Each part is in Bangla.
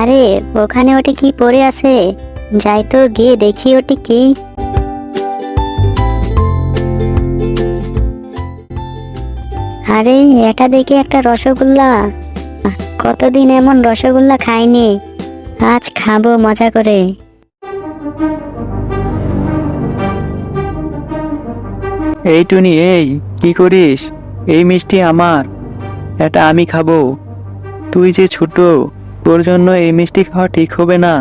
আরে ওখানে ওটি কি পড়ে আছে? যাই তো গিয়ে দেখি ওটি কি। আরে এটা দেখি একটা রসগোল্লা। কতদিন এমন রসগোল্লা খাইনি, আজ খাবো মজা করে। এই টুনি, এই কি করিস? এই মিষ্টি আমার, এটা আমি খাবো। তুই যে ছোট, তোর জন্য এই মিষ্টি খাওয়া ঠিক হবে না।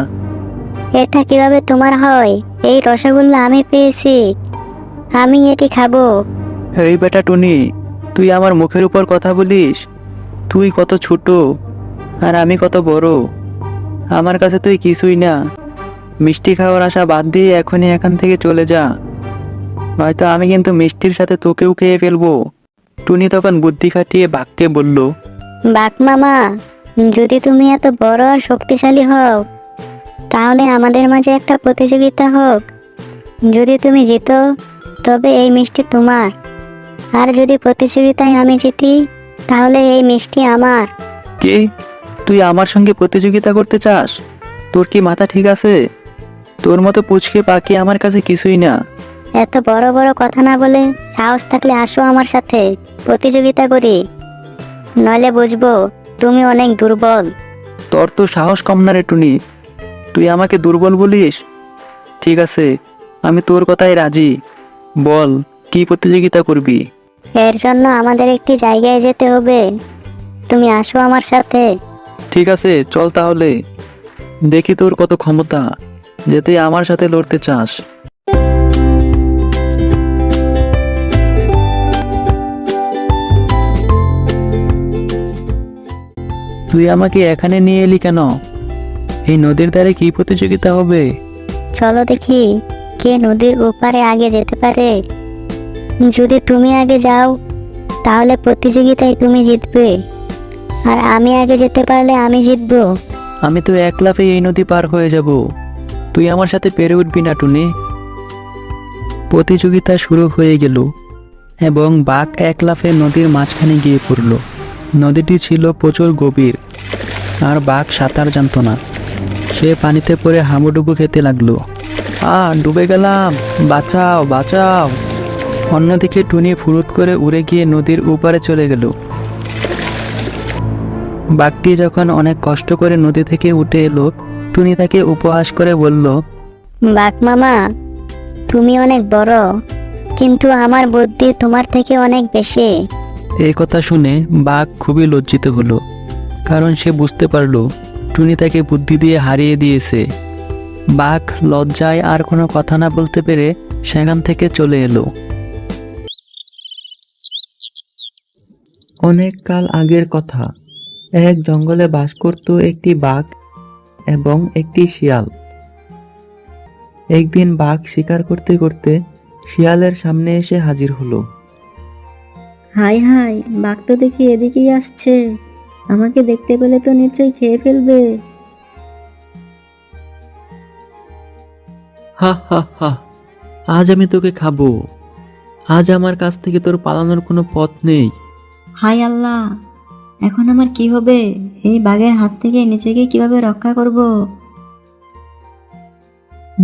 এটা কিভাবে তোমার হয়? এই রসগোল্লা আমি পেয়েছি, আমি এটি খাবো। এই বেটা টুনি, তুই আমার মুখের উপর কথা বলিস? তুই কত ছোট আর আমি কত বড়, আমার কাছে তুই কিছুই না। মিষ্টি খাওয়ার আশা বাদ দিয়ে এখনই এখান থেকে চলে যা, নয়তো আমি কিন্তু মিষ্টির সাথে তোকেও খেয়ে ফেলবো। টুনি তখন বুদ্ধি খাটিয়ে বাঘকে বলল, বাঘ মামা, যদি তুমি এত বড় আর শক্তিশালী হও, তাহলে আমাদের মাঝে একটা প্রতিযোগিতা হোক। যদি তুমি জিতো তবে এই মিষ্টি তোমার, আর যদি প্রতিযোগিতায় আমি জিতি তাহলে এই মিষ্টি আমার। কে? তুই আমার সঙ্গে প্রতিযোগিতা করতে চাস? তোর কি মাথা ঠিক আছে? তোর মতো পুচকে পাখি আমার কাছে কিছুই না। এত বড় বড় কথা না বলে সাহস থাকলে আসো আমার সাথে প্রতিযোগিতা করি, নইলে বুঝবো তুমি অনেক দুর্বল। তোর তো সাহস কম না রে টুনি, তুই আমাকে দুর্বল বলিস? ঠিক আছে, আমি তোর কথায় রাজি। বল, কি প্রতিযোগিতা করবি? এর জন্য আমাদের একটি জায়গায় যেতে হবে, তুমি আসো আমার সাথে। ঠিক আছে, চল তাহলে, দেখি তোর কত ক্ষমতা যে তুই আমার সাথে লড়তে চাস। তুই আমাকে এখানে নিয়ে এলি কেন? এই নদীর ধারে কি প্রতিযোগিতা হবে? চলো দেখি কে নদীর ওপারে আগে যেতে পারে। যদি তুমি আগে যাও তাহলে প্রতিযোগিতায় তুমি জিতবে, আর আমি আগে যেতে পারলে আমি জিতবো। আমি তো এক লাফে এই নদী পার হয়ে যাব, তুই আমার সাথে পেরে উঠবি না টুনি। প্রতিযোগিতা শুরু হয়ে গেল এবং বাঘ এক লাফে নদীর মাঝখানে গিয়ে পড়ল। নদীটি ছিল প্রচুর গভীর, আর বাঘ সাঁতার জানত না। সে পানিতে পড়ে হাবুডুবু খেতে লাগলো। ডুবে গেলাম, বাঁচাও বাঁচাও। অন্যদিকে টুনি ফুরুত করে উড়ে গিয়ে নদীর ওপারে চলে গেল। বাঘটি যখন অনেক কষ্ট করে নদী থেকে উঠে এলো, টুনি তাকে উপহাস করে বলল, বাঘ মামা, তুমি অনেক বড়, কিন্তু আমার বুদ্ধি তোমার থেকে অনেক বেশি। এই কথা শুনে বাঘ খুবই লজ্জিত হলো, কারণ সে বুঝতে পারল টুনি তাকে বুদ্ধি দিয়ে হারিয়ে দিয়েছে। বাঘ লজ্জায় আর কোনো কথা না বলতে পেরে সেখান থেকে চলে এলো। অনেক কাল আগের কথা, এক জঙ্গলে বাস করত একটি বাঘ এবং একটি শিয়াল। একদিন বাঘ শিকার করতে করতে শিয়ালের সামনে এসে হাজির হলো। হাই হাই, বাঘ তো দেখি এদিকেই আসছে, আমাকে দেখতে পেলে তো নিশ্চয়ই খেয়ে ফেলবে। হা হা হা, আজ আমি তোকে খাবো। আজ আমার কাছ থেকে তোর পালানোর কোনো পথ নেই। হাই আল্লাহ, এখন আমার কি হবে? এই বাঘের হাত থেকে নিজেকে কিভাবে রক্ষা করব?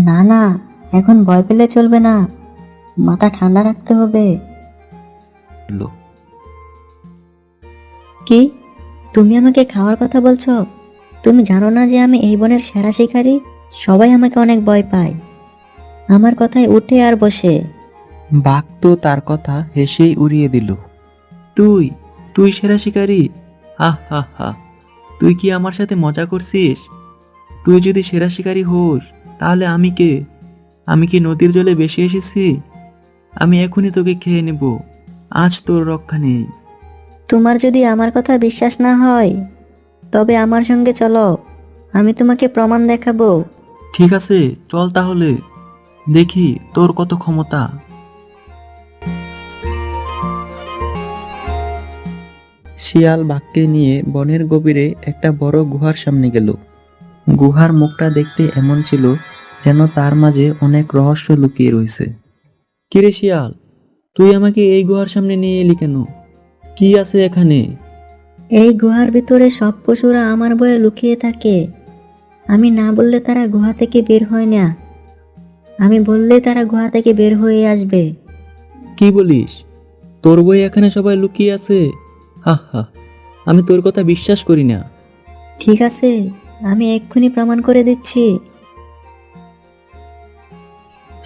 না না, এখন ভয় পেলে চলবে না, মাথা ঠান্ডা রাখতে হবে। কি, তুমি আমাকে খাওয়ার কথা বলছো? তুমি জানো না যে আমি এই বনের সেরা শিকারী? সবাই আমাকে অনেক ভয় পায়, আমার কথায় উঠে আর বসে। বাঘ তো তার কথা হেসেই উড়িয়ে দিল। তুই তুই সেরা শিকারী? হা হা হা, তুই কি আমার সাথে মজা করছিস? তুই যদি সেরা শিকারী হোস, তাহলে আমি কে? আমি কি নদীর জলে ভেসে এসেছি? আমি এখনই তোকে খেয়ে নেব, আজ তোর রক্ষা নেই। তোমার যদি আমার কথা বিশ্বাস না হয় তবে আমার সঙ্গে চলো, আমি তোমাকে প্রমাণ দেখাবো। ঠিক আছে, চল তাহলে, দেখি তোর কত ক্ষমতা। শিয়াল বাঘকে নিয়ে বনের গভীরে একটা বড় গুহার সামনে গেল। গুহার মুখটা দেখতে এমন ছিল যেন তার মাঝে অনেক রহস্য লুকিয়ে রয়েছে। কিরে শিয়াল, তুই আমাকে এই গুহার সামনে নিয়ে এলি কেন? কি আছে এখানে? এই গুহার ভিতরে সব পশুরা আমার ভয়ে লুকিয়ে থাকে। আমি না বললে তারা গুহা থেকে বের হয় না। আমি বললে তারা গুহা থেকে বের হয়ে আসবে। কি বলিস? তোর বই এখানে সবাই লুকিয়ে আছে? হা হা, আমি তোর কথা বিশ্বাস করি না। ঠিক আছে, আমি এক্ষুনি প্রমাণ করে দিচ্ছি।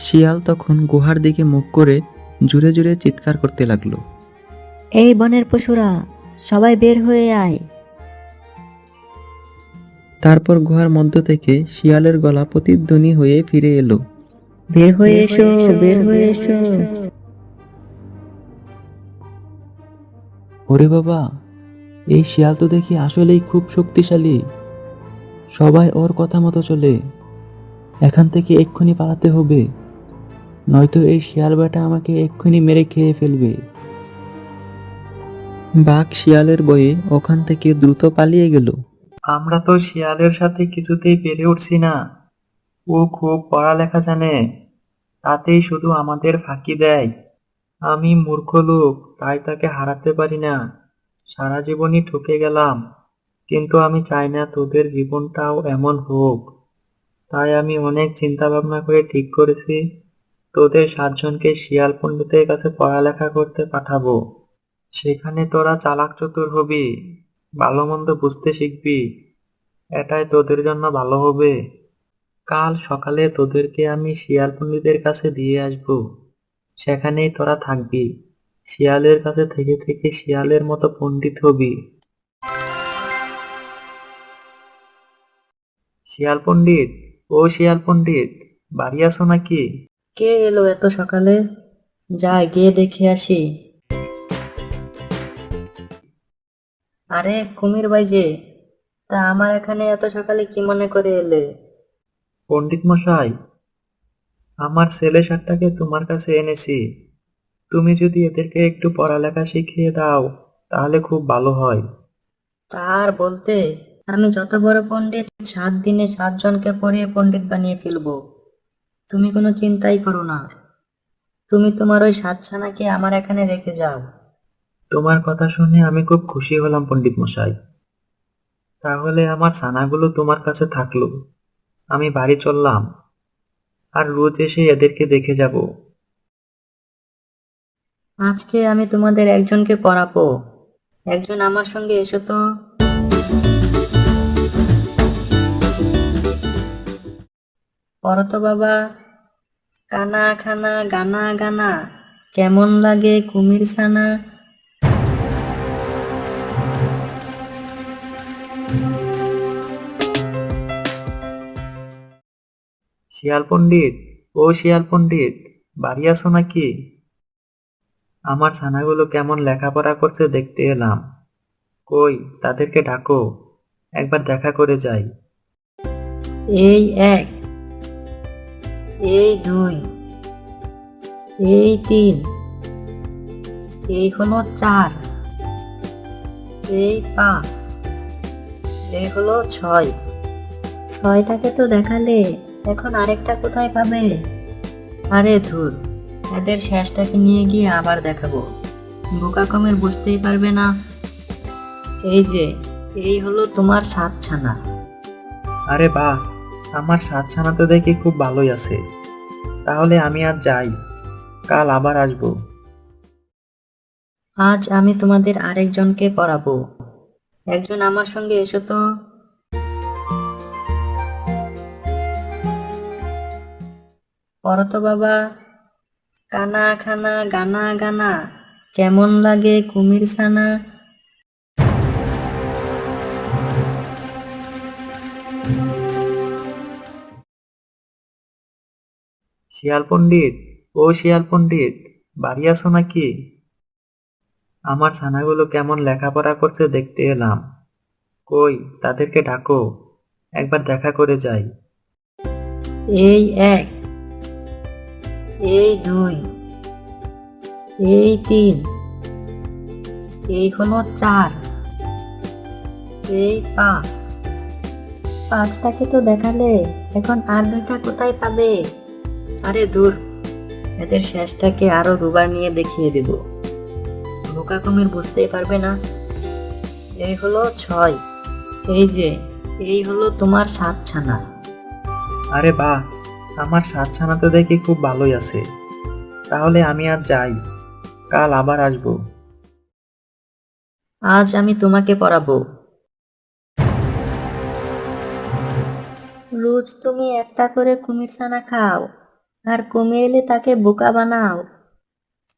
শিয়াল তখন গুহার দিকে মুখ করে জোরে জোরে চিৎকার করতে লাগলো। এই বনের পশুরা, সবাই বের হয়ে আয়। তারপর গুহার মধ্য থেকে শিয়ালের গলা প্রতিধ্বনি হয়ে ফিরে এলো। বের হয়ে এসো, বের হয়ে এসো। ওরে বাবা, এই শিয়াল তো দেখি আসলেই খুব শক্তিশালী। সবাই ওর কথা মতো চলে। এখান থেকে এক্ষুনি পালাতে হবে, নয়তো এই শিয়াল বেটা আমাকে এক্ষুনি মেরে খেয়ে ফেলবে। বাঘ শিয়ালের ভয়ে ওখান থেকে দ্রুত পালিয়ে গেল। আমরা তো শিয়ালের সাথে কিছুতেই পেরে উঠছি না। ও খুব পড়ালেখা জানে, তাতেই শুধু আমাদের ফাঁকি দেয়। আমি মূর্খ লোক, তাই তাকে হারাতে পারি না। সারা জীবনই ঠকে গেলাম, কিন্তু আমি চাই না তোদের জীবনটাও এমন হোক। তাই আমি অনেক চিন্তা ভাবনা করে ঠিক করেছি, তোদের 7 জনকে শিয়াল পণ্ডিতের কাছে পড়ালেখা করতে পাঠাবো। সেখানে তোরা চালাক চতুর হবি, ভালো মন্দ বুঝতে শিখবি। এটাই তোদের জন্য ভালো হবে। কাল সকালে তোদেরকে আমি শিয়াল পণ্ডিতের কাছে দিয়ে আসবো। সেখানেই তোরা থাকবি। শিয়ালের কাছে থেকে থেকে শিয়ালের মতো পণ্ডিত হবি। শিয়াল পণ্ডিত, ও শিয়াল পণ্ডিত, বাড়ি আছো নাকি? কে এলো এত সকালে? যাই গিয়ে দেখে আসি। আরে কুমির ভাই যে, তা আমার এখানে এত সকালে কি মনে করে এলে? পণ্ডিত মশাই, আমার ছেলে 7টাকে তোমার কাছে এনেছি। তুমি যদি এদেরকে একটু পড়ালেখা শিখিয়ে দাও, তাহলে খুব ভালো হয়। তার বলতে, আমি যত বড় পণ্ডিত 7 দিনে 7 জনকে পড়িয়ে পণ্ডিত বানিয়ে ফেলবো। তুমি কোনো চিন্তাই করো না। তুমি তোমার ওই 7 ছানাকে আমার এখানে রেখে যাও। তোমার কথা শুনে আমি খুব খুশি হলাম পণ্ডিত মশাই। তাহলে আমার ছানাগুলো তোমার কাছে থাকলো। আমি বাড়ি চললাম, আর রোজ এসে এদেরকে দেখে যাব। আজকে আমি তোমাদের একজনকে পড়াবো। একজন আমার সঙ্গে এসো তো। পড়ো তো বাবা। কানা খানা গানা গানা, কেমন লাগে কুমির ছানা। শিয়াল পণ্ডিত, ও শিয়াল পণ্ডিত, বাড়ি আছো নাকি? আমার ছানাগুলো কেমন লেখাপড়া করছে দেখতে এলাম। কই, তাদেরকে ডাকো, একবার দেখা করে যাই। এই 1, এই 2, এই 3, এই হলো 4, এই 5, এই হলো 6। 6টাকে তো দেখালে, এখন আরেকটা কোথায় পাবে? আরে ধুর, এদের শেষটাকে নিয়ে গিয়ে আবার দেখাবো। বোকা কমের বুঝতেই পারবে না। এই যে, এই হলো তোমার 7 ছানা। আরে বাহ, আমার 7 ছানা তো দেখি খুব ভালোই আছে। তাহলে আমি আজ যাই, কাল আবার আসবো। আজ আমি তোমাদের আরেকজনকে পড়াবো। একজন আমার সঙ্গে এসো তো। পড়ো তো বাবা। কানা খানা গানা গানা, কেমন লাগে কুমির ছানা। শিয়াল পণ্ডিত, ও শিয়াল পণ্ডিত, বাড়ি আছো নাকি? আমার ছানাগুলো কেমন লেখাপড়া করছে দেখতে এলাম। কই, তাদেরকে ডাকো, একবার দেখা করে যাই। এই 1, এই 2, এই 3, এই হলো 4, এই 5। 5টাকে তো দেখালে, এখন আর 2টা কোথায় পাবে? আরে দূর, এদের শেষটাকে আরো দুবার নিয়ে দেখিয়ে দেব। বোকা কুমির বুঝতেই পারবে না। এই হলো 6, এই যে এই হলো তোমার 7 ছানা। আরে বাহ, আমার সাতছানা তো দেখি খুব ভালোই আছে। তাহলে আমি আর যাই, কাল আবার আসবো। আজ আমি তোমাকে পড়াবো। রোজ তুমি একটা করে কুমির ছানা খাও, আর কুমির এলে তাকে বোকা বানাও।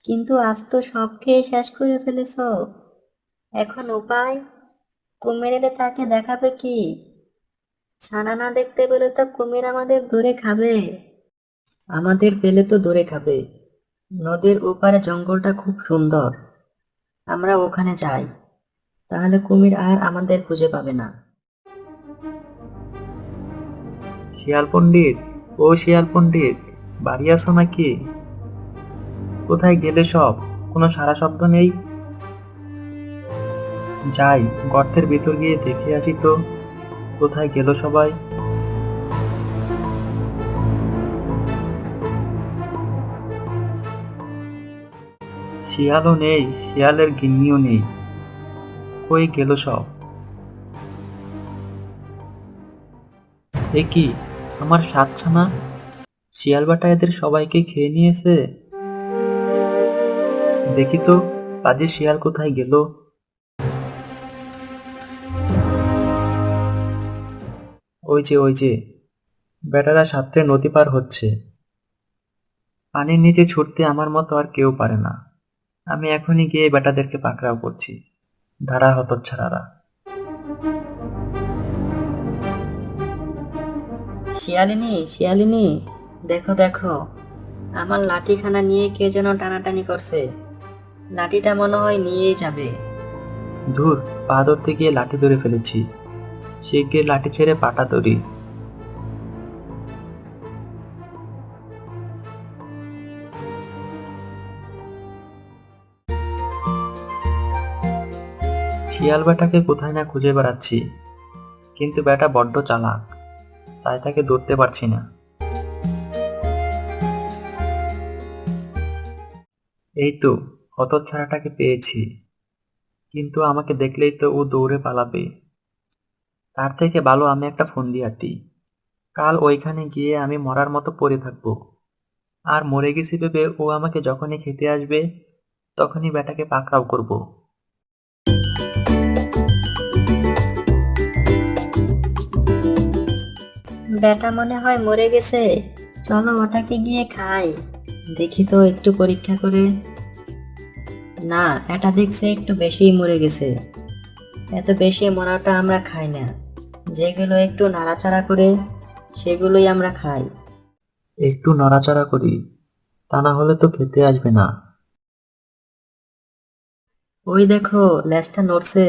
কিন্তু আজ তো সব খেয়ে শেষ করে ফেলেছো। এখন উপায়? কুমির এলে তাকে দেখাবে কি? ছানা না দেখতে পেলে তো কুমির আমাদের ধরে খাবে। আমাদের পেলে তো ধরে খাবে। নদীর ওপারে জঙ্গলটা খুব সুন্দর, আমরা ওখানে যাই, তাহলে কুমির আর আমাদের খুঁজে পাবে না। শিয়াল পণ্ডিত, ও শিয়াল পণ্ডিত, বাড়ি আছো নাকি? কোথায় গেলে সব? কোনো সাড়া শব্দ নেই। যাই, গর্তের ভিতর গিয়ে দেখে আসি তো, কোথায় গেল সবাই। শিয়ালও নেই, শিয়ালের গিন্নিও নেই, কই গেল সব? এ কি, আমার সাতছানা! শিয়াল বাটা এদের সবাইকে খেয়ে নিয়েছে। দেখি তো, পাজি শিয়াল কোথায় গেল। ওই যে বেটারা সাঁতরে নদী পার হচ্ছে। পানির নিচে ছুটতে আমার মতো আর কেউ পারে না। আমি এখনই গিয়ে বেটাদেরকে পাকড়াও করছি। ধারা হতচ্ছাড়ারা! শিয়ালিনী, শিয়ালিনী, দেখো দেখো, আমার লাঠিখানা নিয়ে কে যেন টানাটানি করছে। লাঠিটা মনে হয় নিয়েই যাবে। ধুর, পা ধরতে গিয়ে লাঠি ধরে ফেলেছি। শিগগির লাঠি ছেড়ে পাটা ধরি। শিয়াল বেটাকে কোথায় না খুঁজে বেড়াচ্ছি, কিন্তু বেটা বড্ড চালাক, তাই তাকে ধরতে পারছি না। এই তো, হতচ্ছাড়াটাকে পেয়েছি, কিন্তু আমাকে দেখলেই তো ও দৌড়ে পালাবে। তার থেকে ভালো আমি একটা ফন্দি আঁটি। কাল ওইখানে গিয়ে আমি মরার মতো পড়ে থাকবো, আর মরে গেছি ভেবে ও আমাকে যখনই খেতে আসবে তখনই বেটাকে পাকড়াও করব। বেটা মনে হয় মরে গেছে, চলো ওটাকে গিয়ে খাই। দেখি তো একটু পরীক্ষা করে। না, এটা দেখছে একটু বেশিই মরে গেছে। এত বেশি মরাটা আমরা খাই না, যেগুলো একটু নাড়াচাড়া করে সেগুলোই আমরা খাই। একটু নড়াচড়া করি, তা না হলে তো খেতে আসবে না। ওই দেখো, লেজটা নড়ছে।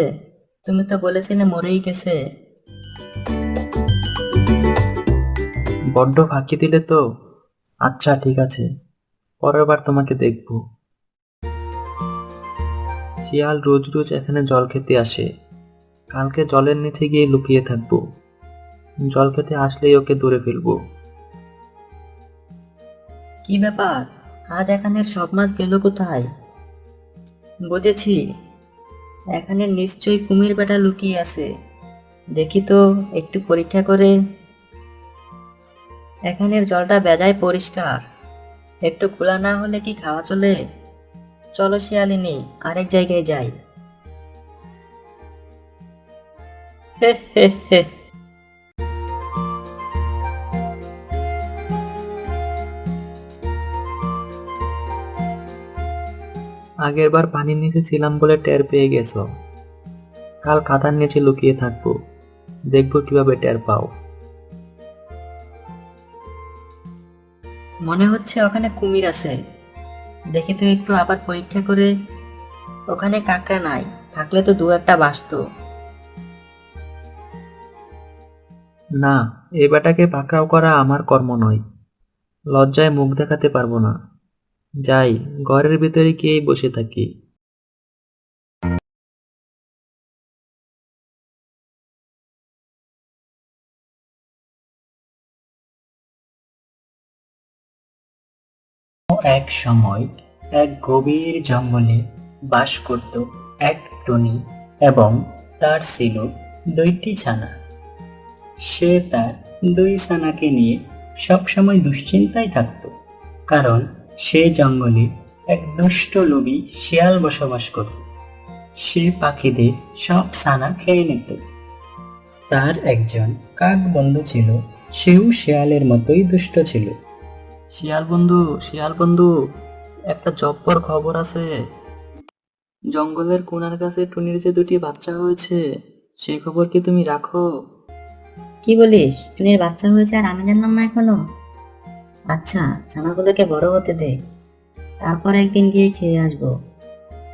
তুমি তো বলেছিলে মরেই গেছে। বড্ড ফাঁকি দিলে তো। আচ্ছা ঠিক আছে, পরের বার তোমাকে দেখব। শিয়াল রোজ রোজ এখানে জল খেতে আসে, কালকে জলের নিচে গিয়ে লুকিয়ে থাকবো। জল খেতে আসলেই ওকে ধরে ফেলবো। কি ব্যাপার, আজ এখানে সব মাছ গেল কোথায়? বুঝেছি, এখানে নিশ্চয়ই কুমির বেটা লুকিয়ে আছে। দেখি তো একটু পরীক্ষা করে। এখানের জলটা বেজায় পরিষ্কার, একটু খোলা না হলে কি খাওয়া চলে? চলো শিয়ালিনী, আরেক জায়গায় যাই। হে হে হে। আগের বার পানির নিচে ছিলাম বলে টের পেয়ে গেছো, কাল কাঁথার নিচে লুকিয়ে থাকবো, দেখবো কিভাবে টের পাও। মনে হচ্ছে ওখানে কুমির আছে। দেখি তো একটু আবার পরীক্ষা করে। ওখানে কাঁকড়া নাই, থাকলে তো দু একটা বাসতো। না, এ বেটাকে পাকড়াও করা আমার কর্ম নয়, লজ্জায় মুখ দেখাতে পারবো না। যাই, ঘরের ভিতরে গিয়েই বসে থাকি। এক সময় এক গভীর জঙ্গলে বাস করত এক টুনি এবং তার ছিল 2টি ছানা। সে তার 2 ছানাকে নিয়ে সবসময় দুশ্চিন্তায় থাকত, কারণ সে জঙ্গলে এক দুষ্ট লোভী শিয়াল বসবাস করত। সে পাখিদের সব ছানা খেয়ে নিত। তার একজন কাক বন্ধু ছিল, সেও শিয়ালের মতোই দুষ্ট ছিল। শিয়াল বন্ধু, একটা জব্বর খবর আছে। জঙ্গলের কোনার কাছে টুনির যে 2টি বাচ্চা হয়েছে, সেই খবর কি তুমি রাখো? কি বলিস, টুনির বাচ্চা হয়েছে আর আমি জানলাম না এখনো? আচ্ছা, ছানাগুলোকে বড় হতে দে, তারপর একদিন গিয়ে খেয়ে আসবো।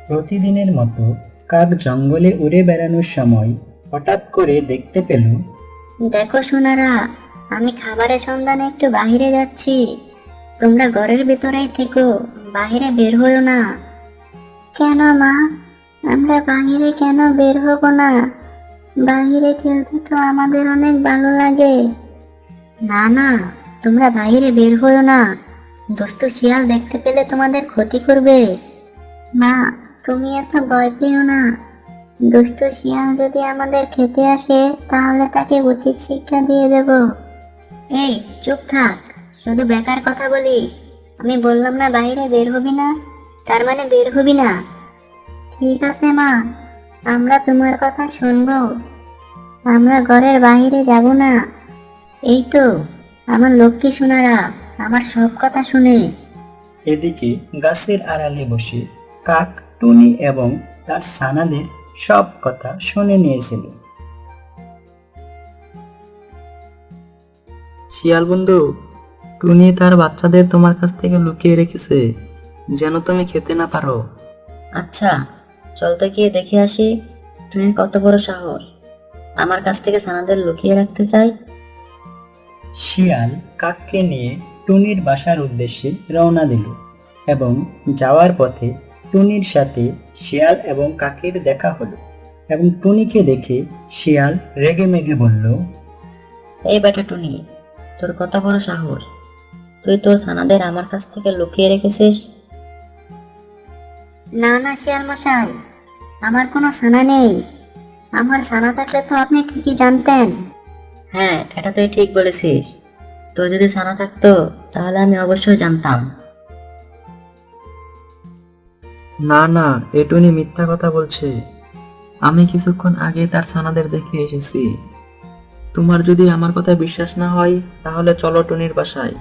প্রতিদিনের মতো কাক জঙ্গলে উড়ে বেড়ানোর সময় হঠাৎ করে দেখতে পেল দেখো সোনারা, আমি খাবারের সন্ধানে একটু বাইরে যাচ্ছি। তোমরা ঘরের ভিতরেই থেকো, বাইরে বের হইও না। কেন মা, আমরা বাইরে কেন বের হব না? বাইরে খেলতে তো আমাদের অনেক ভালো লাগে। না না, তোমরা বাইরে বের হইও না, দুষ্ট শিয়াল দেখতে পেলে তোমাদের ক্ষতি করবে। মা, তুমি এত ভয় পেও না। দুষ্ট শিয়াল যদি আমাদের খেতে আসে, তাহলে তাকে উচিত শিক্ষা দিয়ে দেব। এই চুপ থাক, শুধু বেকার কথা বলিস। আমি বললাম না বাইরে বের হবি না, তার মানে বের হবি না। ঠিক আছে মা, আমরা তোমার কথা শুনবো। আমরা ঘরের বাইরে যাব না। এই তো আমার লক্ষ্মী সোনারা, আমার সব কথা শুনে। এদিকে গাছের আড়ালে বসে কাক টুনি এবং তার ছানাদের সব কথা শুনে নিয়েছিল। শিয়াল বন্ধু, টুনি তার বাচ্চাদের তোমার কাছ থেকে লুকিয়ে রেখেছে, যেন তুমি খেতে না পারো। আচ্ছা, চল তো গিয়ে দেখে আসি টুনির কত বড় সাহস, আমার কাছ থেকে ছানাদের লুকিয়ে রাখতে চাই। শিয়াল কাককে নিয়ে টুনির বাসার উদ্দেশ্যে রওনা দিল এবং যাওয়ার পথে টুনির সাথে শিয়াল এবং কাকের দেখা হলো এবং টুনিকে দেখে শিয়াল রেগে মেগে বলল, এই বেটা টুনি, তোর কত বড় সাহস, তুই তোর ছানাদের আমার কাছ থেকে লুকিয়ে রেখেছিস? না না শিয়াল মশাই, আমার কোনো ছানা নেই। আমার ছানা থাকলে তো আপনি ঠিকই জানতেন। হ্যাঁ, এটা তুই ঠিক বলেছিস, তোর যদি ছানা থাকতো তাহলে আমি অবশ্যই জানতাম। না না, এ টুনি মিথ্যা কথা বলছে। আমি কিছুক্ষণ আগে তার ছানাদের দেখে এসেছি। তোমার যদি আমার কথা বিশ্বাস না হয়, তাহলে চলো টুনির বাসায়।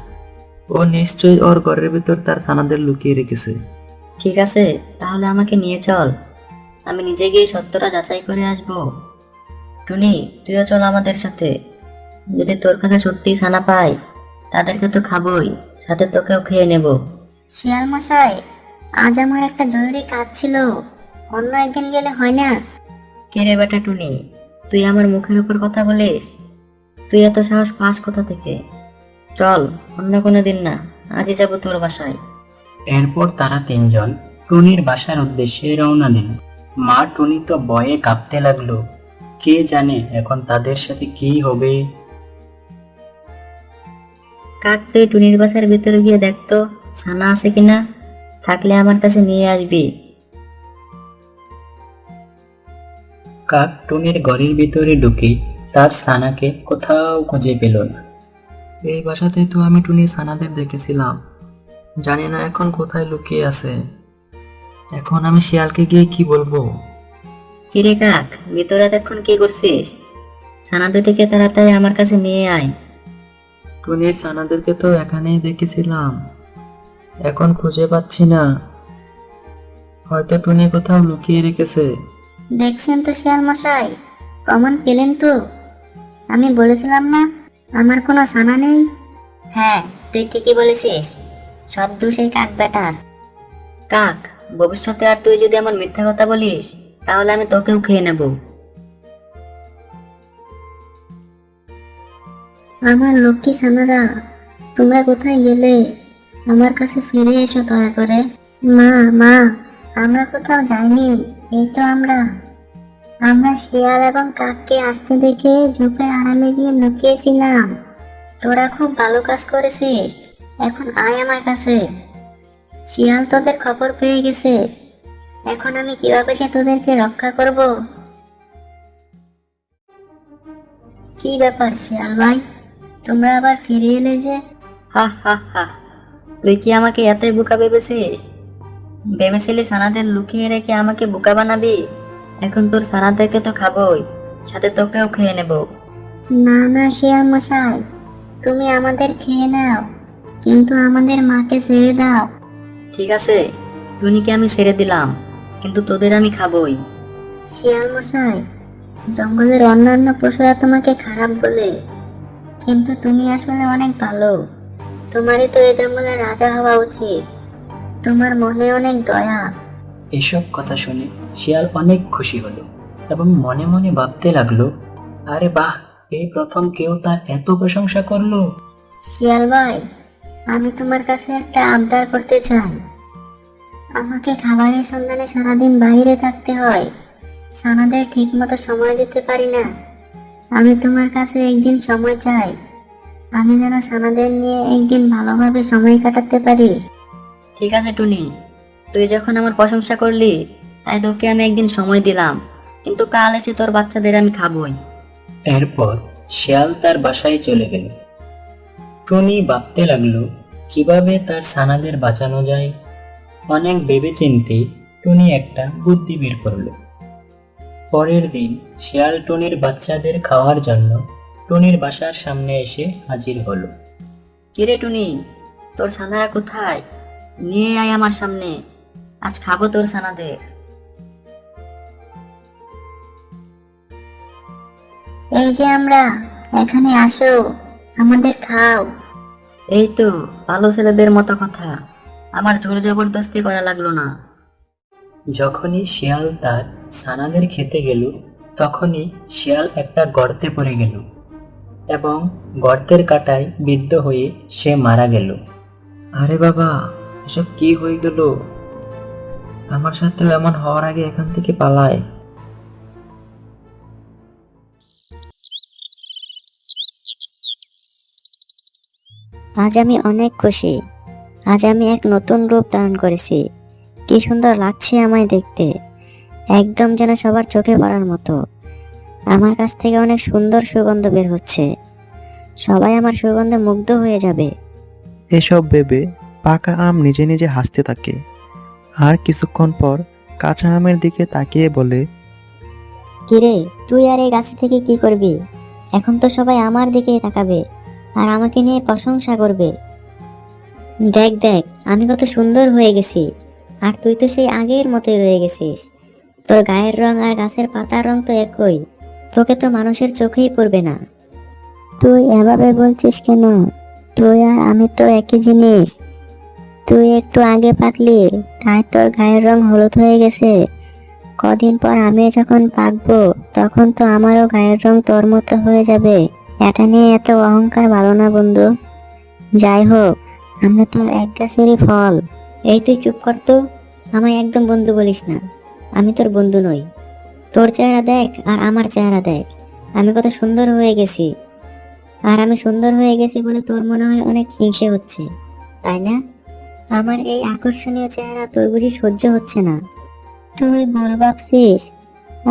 ও নিশ্চয়ই ওর ঘরের ভিতর তার ছানাদের লুকিয়ে রেখেছে। ঠিক আছে, তাহলে আমাকে নিয়ে চল, আমি নিজে গিয়ে সত্যটা যাচাই করে আসবো। টুনি, তুইও চল আমাদের সাথে। যদি তোর কাছে সত্যিই ছানা পাই, তাদেরকে তো খাবোই, সাথে তোকেও খেয়ে নেব। শিয়াল মশাই, আজ আমার একটা জরুরি কাজ ছিল, অন্য একদিন গেলে হয় না? কে রে বেটা টুনি, তুই আমার মুখের উপর কথা বলিস? তুই এত সাহস পাস কোথা থেকে? চল, অন্য কোনো দিন না, আজই যাবো তোর বাসায়। এরপর তারা তিনজন টুনির বাসার উদ্দেশ্যে রওনা দিল। মা টুনি তো ভয়ে কাঁপতে লাগলো, কে জানে এখন তাদের সাথে কি হবে। কাক, তুই টুনির বাসার ভিতরে গিয়ে দেখতো ছানা আছে কিনা, থাকলে আমার কাছে নিয়ে আসবি। কাক টুনির ঘরের ভিতরে ঢুকে তার ছানাকে কোথাও খুঁজে পেল না। এই বাসাতে তো আমি টুনির ছানাদের দেখেছিলাম, জানি না এখন কোথায় লুকিয়ে আছে। এখন আমি শিয়ালকে গিয়ে কি বলবো? কিরে কাক, ভিতরে এতক্ষণ কি করছিস? ছানা দুটিকে তাড়াতাড়ি আমার কাছে নিয়ে আয়। টুনির ছানাদেরকে তো এখানেই দেখেছিলাম, এখন খুঁজে পাচ্ছি না। হয়তো টুনি কোথাও লুকিয়ে রেখেছে। দেখছেন তো শিয়াল মশাই, প্রমাণ পেলেন তো? আমি বলেছিলাম না আমার কোনো ছানা নেই। হ্যাঁ, তুই ঠিকই বলেছিস, সব দোষ এই কাক বেটার। কাক, ভবিষ্যতে আর তুই যদি আমার মিথ্যা কথা বলিস, তাহলে আমি তোকেও খেয়ে নেব। আমার লক্ষ্মী ছানারা, তোমরা কোথায় গেলে? আমার কাছে ফিরে এসো দয়া করে। মা মা, আমরা কোথাও যাইনি, এই তো আমরা শিয়াল এবং কাককে আসতে দেখে ঝোপের আড়ালে গিয়ে লুকিয়েছিলাম। তোরা খুব ভালো কাজ করেছিস, এখন আয় আমার কাছে। শিয়াল তোদের খবর পেয়ে গেছে, এখন আমি কিভাবে যে তোদেরকে রক্ষা করব? কি ব্যাপার শিয়াল ভাই, তোমরা আবার ফিরে এলে যে? হা হা হা, তুই কি আমাকে এতই বোকা ভেবেছিস? ভেবেছিলি ছানাদের লুকিয়ে রেখে আমাকে বোকা বানাবি? এখন তোর ছানাদেরকে তো খাবোই, সাথে তোকেও খেয়ে নেব। না না শিয়াল মশাই, তুমি আমাদের খেয়ে নাও, কিন্তু আমাদের মাকে ছেড়ে দাও। ঠিক আছে, টুনিকে আমি ছেড়ে দিলাম, কিন্তু তোদের আমি খাবোই। শিয়াল মশাই, জঙ্গলের অন্যান্য পশুরা তোমাকে খারাপ বলে, কিন্তু তুমি আসলে অনেক ভালো। তোমারই তো এই জঙ্গলের রাজা হওয়া উচিত। তোমার মনে অনেক দয়া। এসব কথা শুনে শিয়াল অনেক খুশি হলো এবং মনে মনে ভাবতে লাগলো, আরে বাহ, এই প্রথম কেউ তার এত প্রশংসা করলো। শিয়াল ভাই, আমি তোমার কাছে একটা আবদার করতে চাই। আমাকে খাবারের সন্ধানে সারাদিন বাইরে থাকতে হয়, ছানাদের ঠিক মতো সময় দিতে পারি না। আমি তোমার কাছে একদিন সময় চাই, আমি যেন ছানাদের নিয়ে একদিন ভালোভাবে সময় কাটাতে পারি। ঠিক আছে টুনি, তুই যখন আমার প্রশংসা করলি, তাই তোকে আমি একদিন সময় দিলাম, কিন্তু কাল এসে তোর বাচ্চাদের আমি খাবোই। এরপর শিয়াল তার বাসায় চলে গেল। টুনি ভাবতে লাগলো কিভাবে তার ছানাদের বাঁচানো যায়। অনেক ভেবেচিন্তে টুনি একটা বুদ্ধি বের করলো। পরের দিন শিয়াল টুনির বাচ্চাদের খাওয়ার জন্য টুনির বাসার সামনে এসে হাজির হলো। কিরে টুনি, তোর ছানারা কোথায়? নিয়ে আয় আমার সামনে, আজ খাবো তোর ছানাদের। এই যে আমরা, এখানে আসো, আমাদের খাও। এই তো ভালো ছেলেদের মতো কথা, আমার জোর জবরদস্তি করা লাগলো না। যখনই শিয়াল তার ছানাদের খেতে গেল, তখনই শিয়াল একটা গর্তে পড়ে গেল এবং গর্তের কাঁটায় বিদ্ধ হয়ে সে মারা গেল। আরে বাবা, এসব কি হয়ে গেল? আমার সাথেও এমন হওয়ার আগে এখান থেকে পালায়। আজ আমি অনেক খুশি। আজ আমি এক নতুন রূপ ধারণ করেছি। কি সুন্দর লাগছে আমায় দেখতে, একদম যেন সবার চোখে পড়ার মতো। আমার কাছ থেকে অনেক সুন্দর সুগন্ধ বের হচ্ছে, সবাই আমার সুগন্ধে মুগ্ধ হয়ে যাবে। এসব ভেবে পাকা আম নিজে নিজে হাসতে থাকে। আর কিছুক্ষণ পর কাঁচা আমের দিকে তাকিয়ে বলে, কিরে, তুই আর এই গাছ থেকে কি করবি? এখন তো সবাই আমার দিকেই তাকাবে আর আমাকে নিয়ে প্রশংসা করবে। দেখ দেখ, আমি কত সুন্দর হয়ে গেছি, আর তুই তো সেই আগের মতোই রয়ে গেছিস। তোর গায়ের রং আর গাছের পাতার রং তো একই, তোকে তো মানুষের চোখেই পড়বে না। তুই এভাবে বলছিস কেন? তুই আর আমি তো একই জিনিস। তুই একটু আগে পাকলি, তাই তোর গায়ের রং হলুদ হয়ে গেছে। কদিন পর আমি যখন পাকবো, তখন তো আমারও গায়ের রং তোর মতো হয়ে যাবে। এটা নিয়ে এত অহংকার ভালো না বন্ধু। যাই হোক, আমরা তো এক গাছেরই ফল। এই তুই চুপ কর তো, আমায় একদম বন্ধু বলিস না। আমি তোর বন্ধু নই। তোর চেহারা দেখ আর আমার চেহারা দেখ, আমি কত সুন্দর হয়ে গেছি। আর আমি সুন্দর হয়ে গেছি বলে তোর মনে হয় অনেক হিংসে হচ্ছে, তাই না? আমার এই আকর্ষণীয় চেহারা তোর বুঝি সহ্য হচ্ছে না? তুই ভুল ভাবছিস,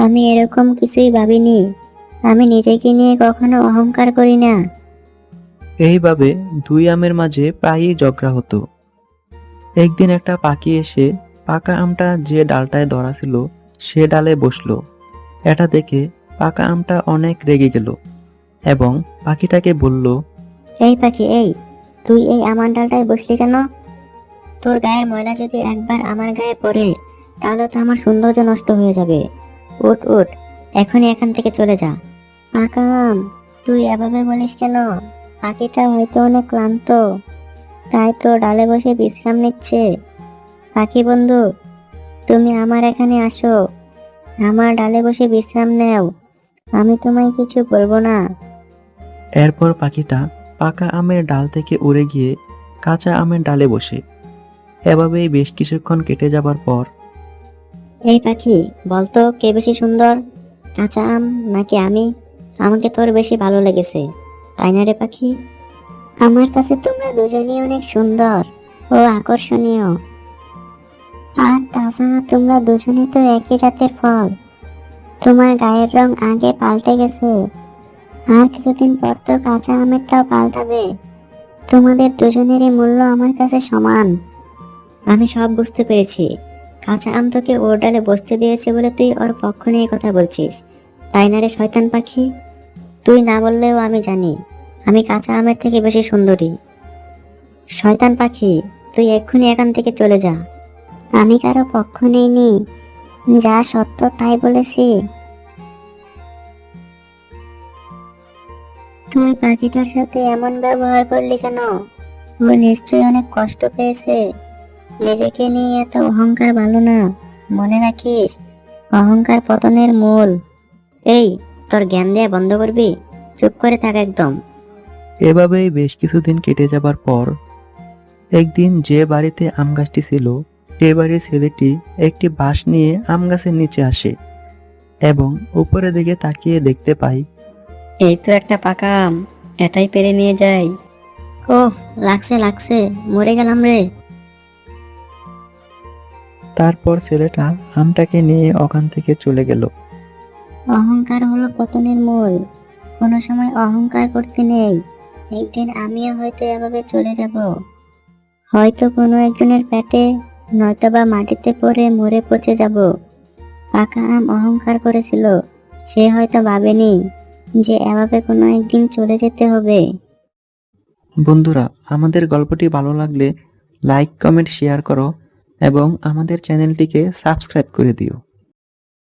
আমি এরকম কিছুই ভাবিনি। আমি নিজেকে নিয়ে কখনো অহংকার করি না। এইভাবে দুই আমের মাঝে প্রায়ই ঝগড়া হতো। একদিন একটা পাখি এসে পাকা আমটা যে ডালটায় ধরা ছিল সে ডালে বসলো। এটা দেখে পাকা আমটা অনেক রেগে গেল এবং পাখিটাকে বলল, এই পাখি, এই তুই এই আমার ডালটায় বসলি কেন? তোর গায়ের ময়লা যদি একবার আমার গায়ে পড়ে, তাহলে তো আমার সৌন্দর্য নষ্ট হয়ে যাবে। উঠ উঠ, এখনই এখান থেকে চলে যা। পাকা আম, তুই এভাবে বলিস কেন? পাখিটা হয়তো অনেক ক্লান্ত, তাই তো ডালে বসে বিশ্রাম নিচ্ছে। পাখি বন্ধু, তুমি আমার এখানে আসো, আমার ডালে বসে বিশ্রাম নাও, আমি তোমায় কিছু বলবো না। এরপর পাখিটা পাকা আমের ডাল থেকে উড়ে গিয়ে কাঁচা আমের ডালে বসে। এভাবেই বেশ কিছুক্ষণ কেটে যাবার পর, এই পাখি, বলতো কে বেশি সুন্দর, কাঁচা আম নাকি আমি? আমাকে তোর বেশি ভালো লেগেছে, তাই না রে পাখি? আমার কাছে তোমরা দুজনেই অনেক সুন্দর ও আকর্ষণীয়। আর তাছাড়া তোমরা দুজনে তো একই জাতের ফল, তোমার গায়ের রং আগে পাল্টে গেছে, আর কিছুদিন পর তো কাঁচা আমেরটাও পাল্টাবে। তোমাদের দুজনেরই মূল্য আমার কাছে সমান। আমি সব বুঝতে পেরেছি। কাঁচা আম তোকে ওর ডালে বসতে দিয়েছে বলে তুই ওর পক্ষ নিয়ে কথা বলছিস, তাই না রে শয়তান পাখি? তুই না বললেও আমি জানি আমি কাঁচা আমের থেকে বেশি সুন্দরী। শয়তান পাখি, তুই এক্ষুনি এখান থেকে চলে যা। আমি কারো পক্ষ নেইনি, যা সত্য তাই বলেছি। তুই পাখিটার সাথে এমন ব্যবহার করলি কেন? ও নিশ্চয়ই অনেক কষ্ট পেয়েছে। নিজেকে নিয়ে এত অহংকার ভালো না, মনে রাখিস, অহংকার পতনের মূল। এই, তোর জ্ঞান দেয়া বন্ধ করবি? চুপ করে থাক একদম। এভাবেই বেশ কিছুদিন কেটে যাবার পর একদিন যে বাড়িতে আম গাছটি ছিল সে বাড়ির ছেলেটি একটি বাঁশ নিয়ে আম গাছের নিচে আসে এবং উপরের দিকে তাকিয়ে দেখতে পায় এই তো একটা পাকা আম, এটাই পেরে নিয়ে যাই। ওহ, লাগছে লাগছে, মরে গেলাম রে। তারপর ছেলেটা আমটাকে নিয়ে ওখান থেকে চলে গেল। অহংকার হলো পতনের মূল, কোনো সময় অহংকার করতে নেই। একদিন আমিও হয়তো এভাবে চলে যাব, হয়তো কোনো একজনের পেটে, নয়তোবা মাটিতে পড়ে মরে পচে যাব। পাকা আম অহংকার করেছিল, সে হয়তো ভাবেনি যে এভাবে কোনো একদিন চলে যেতে হবে। বন্ধুরা, আমাদের গল্পটি ভালো লাগলে লাইক কমেন্ট শেয়ার করো এবং আমাদের চ্যানেলটিকে সাবস্ক্রাইব করে দিও।